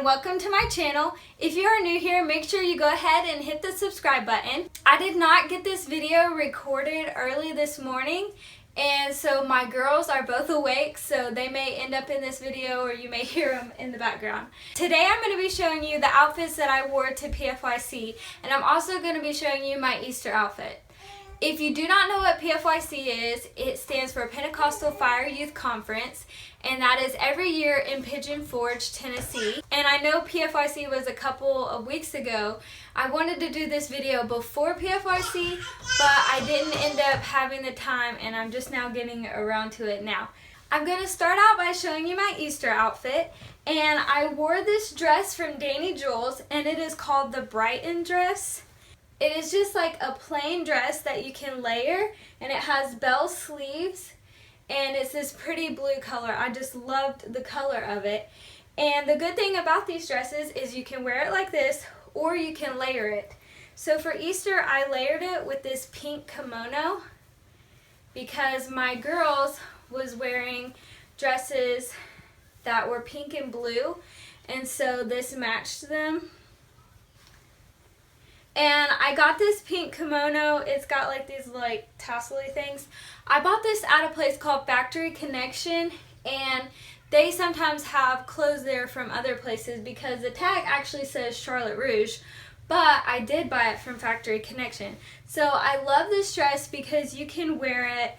welcome to my channel. If you are new here, make sure you go ahead and hit the subscribe button. I did not get this video recorded early this morning, and so my girls are both awake, so they may end up in this video or you may hear them in the background. Today I'm going to be showing you the outfits that I wore to PFYC, and I'm also going to be showing you my Easter outfit. If you do not know what PFYC is, it stands for Pentecostal Fire Youth Conference, and that is every year in Pigeon Forge, Tennessee. And I know PFYC was a couple of weeks ago. I wanted to do this video before PFYC, but I didn't end up having the time, and I'm just now getting around to it now. I'm going to start out by showing you my Easter outfit, and I wore this dress from Dainty and it is called the Brighton dress. It is just like a plain dress that you can layer, and it has bell sleeves, and it's this pretty blue color. I just loved the color of it. And the good thing about these dresses is you can wear it like this, or you can layer it. So for Easter, I layered it with this pink kimono because my girls was wearing dresses that were pink and blue, and so this matched them. And I got this pink kimono. It's got like these like tassel-y things. I bought this at a place called Factory Connection, and they sometimes have clothes there from other places because the tag actually says Charlotte Rouge, but I did buy it from Factory Connection. So I love this dress because you can wear it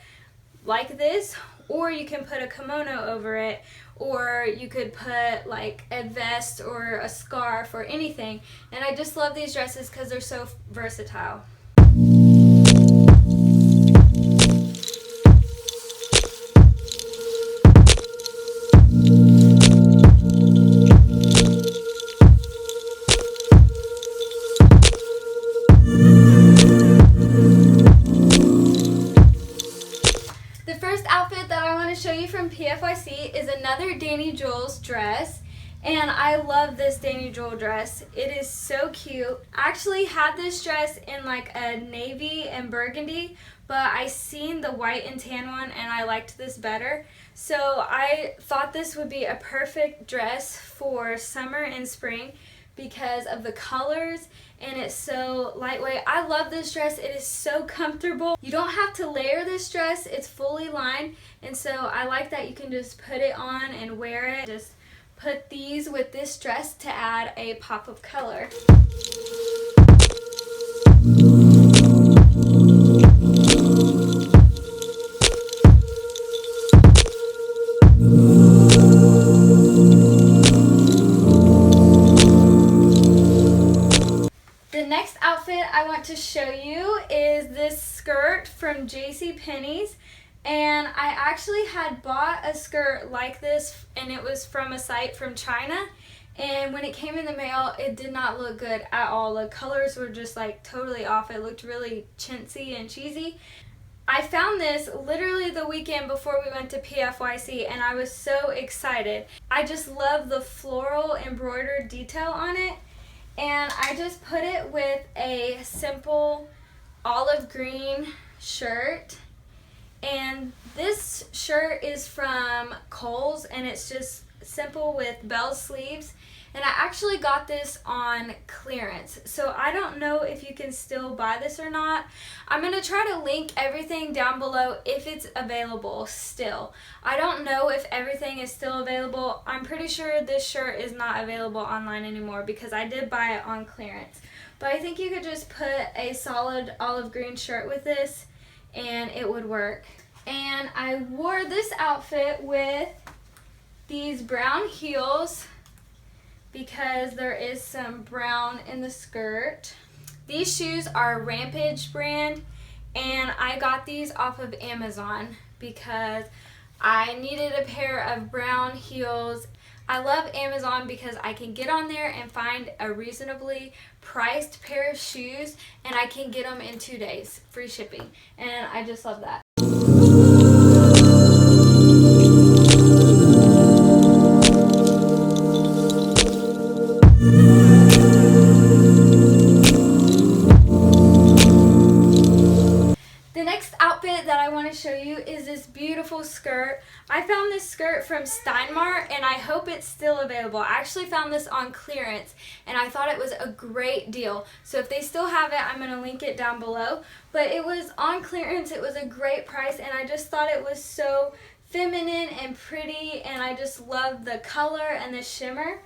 like this, or you can put a kimono over it, or you could put like a vest or a scarf or anything. And I just love these dresses because they're so versatile. The first outfit that I want to show you from PFYC is another Dainty dress, and I love this Dainty dress. It is so cute. I actually had this dress in like a navy and burgundy, but I seen the white and tan one and I liked this better. So I thought this would be a perfect dress for summer and spring because of the colors, and it's so lightweight. I love this dress. It is so comfortable. You don't have to layer this dress. It's fully lined, and so I like that you can just put it on and wear it. Just put these with this dress to add a pop of color. The next outfit I want to show you is this skirt from JCPenney's, and I actually had bought a skirt like this, and it was from a site from China, and when it came in the mail it did not look good at all. The colors were just like totally off. It looked really chintzy and cheesy. I found this literally the weekend before we went to PFYC, and I was so excited. I just love the floral embroidered detail on it. And I just put it with a simple olive green shirt. And this shirt is from Koh'ls, and it's just simple with bell sleeves. And I actually got this on clearance, so I don't know if you can still buy this or not. I'm going to try to link everything down below if it's available still. I don't know if everything is still available. I'm pretty sure this shirt is not available online anymore because I did buy it on clearance. But I think you could just put a solid olive green shirt with this and it would work. And I wore this outfit with these brown heels because there is some brown in the skirt. These shoes are Rampage brand, and I got these off of Amazon because I needed a pair of brown heels. I love Amazon because I can get on there and find a reasonably priced pair of shoes, and I can get them in 2 days, free shipping, and I just love that. The next outfit that I want to show you is this beautiful skirt. I found this skirt from Steinmart and I hope it's still available. I actually found this on clearance and I thought it was a great deal. So if they still have it, I'm going to link it down below. But it was on clearance. It was a great price and I just thought it was so feminine and pretty, and I just love the color and the shimmer.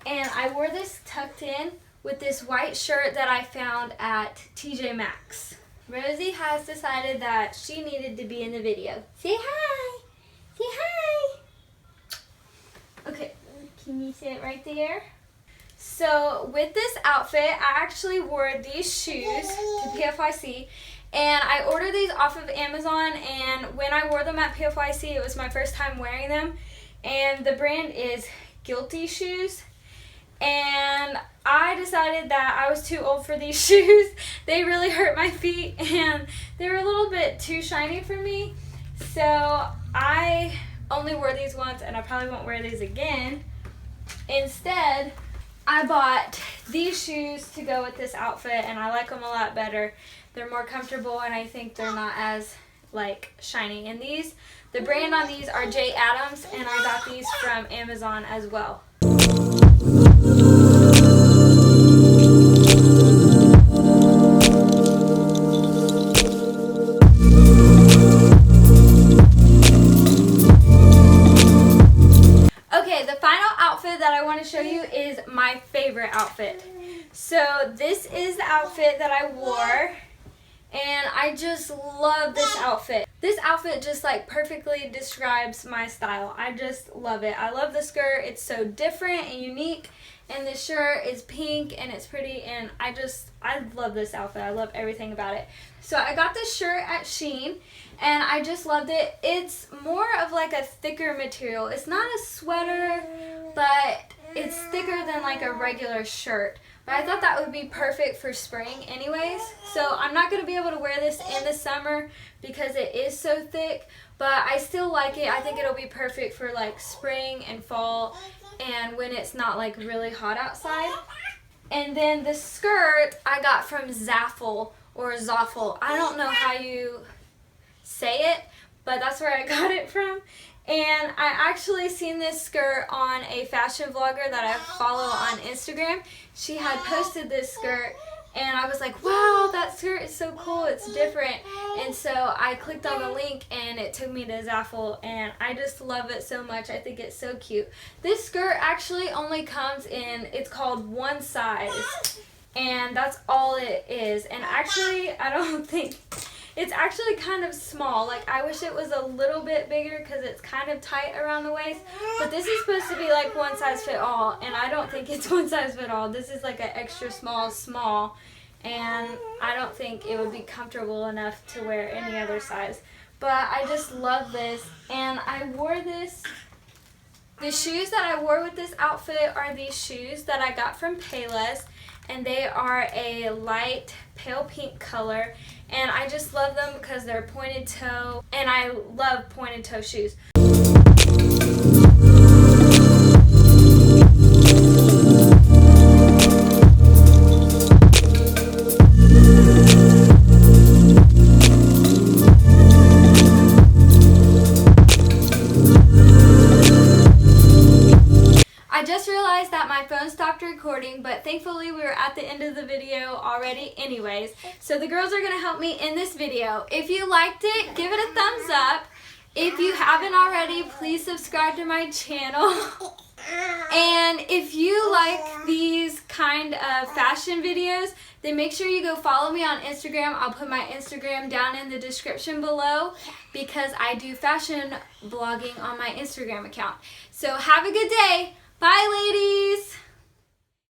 And I wore this tucked in with this white shirt that I found at TJ Maxx. Rosie has decided that she needed to be in the video. Say hi! Say hi! Okay, can you sit right there? So with this outfit, I actually wore these shoes to PFYC. And I ordered these off of Amazon, and when I wore them at PFYC, it was my first time wearing them. And the brand is Guilty Shoes. And I decided that I was too old for these shoes. They really hurt my feet, and they were a little bit too shiny for me. So I only wore these once, and I probably won't wear these again. Instead, I bought these shoes to go with this outfit, and I like them a lot better. They're more comfortable, and I think they're not as like shiny. And these, the brand on these are J. Adams, and I got these from Amazon as well. Okay, the final outfit that I want to show you is my favorite outfit. So this is the outfit that I wore. And I just love this outfit. This outfit just like perfectly describes my style. I just love it. I love the skirt. It's so different and unique. And the shirt is pink and it's pretty. And I love this outfit. I love everything about it. So I got this shirt at Shein and I just loved it. It's more of like a thicker material. It's not a sweater, but it's thicker than like a regular shirt. But I thought that would be perfect for spring anyways. So I'm not going to be able to wear this in the summer because it is so thick. But I still like it. I think it'll be perfect for like spring and fall and when it's not like really hot outside. And then the skirt I got from Zaful or Zaful. I don't know how you say it, but that's where I got it from. And I actually seen this skirt on a fashion vlogger that I follow on Instagram. She had posted this skirt and I was like, wow, that skirt is so cool, it's different. And so I clicked on the link and it took me to Zaful and I just love it so much. I think it's so cute. This skirt actually only comes in, it's called one size, and that's all it is. And actually, I don't think, it's actually kind of small. Like, I wish it was a little bit bigger because it's kind of tight around the waist. But this is supposed to be like one size fit all, and I don't think it's one size fit all. This is like an extra small, and I don't think it would be comfortable enough to wear any other size. But I just love this, and I wore this. The shoes that I wore with this outfit are these shoes that I got from Payless, and they are a light pale pink color. And I just love them because they're pointed toe, and I love pointed toe shoes. I just realized that my phone stopped recording, but thankfully we were at the end of the video already anyways. So the girls are going to help me in this video. If you liked it, give it a thumbs up. If you haven't already, please subscribe to my channel. And if you like these kind of fashion videos, then make sure you go follow me on Instagram. I'll put my Instagram down in the description below because I do fashion blogging on my Instagram account. So have a good day. Bye, ladies!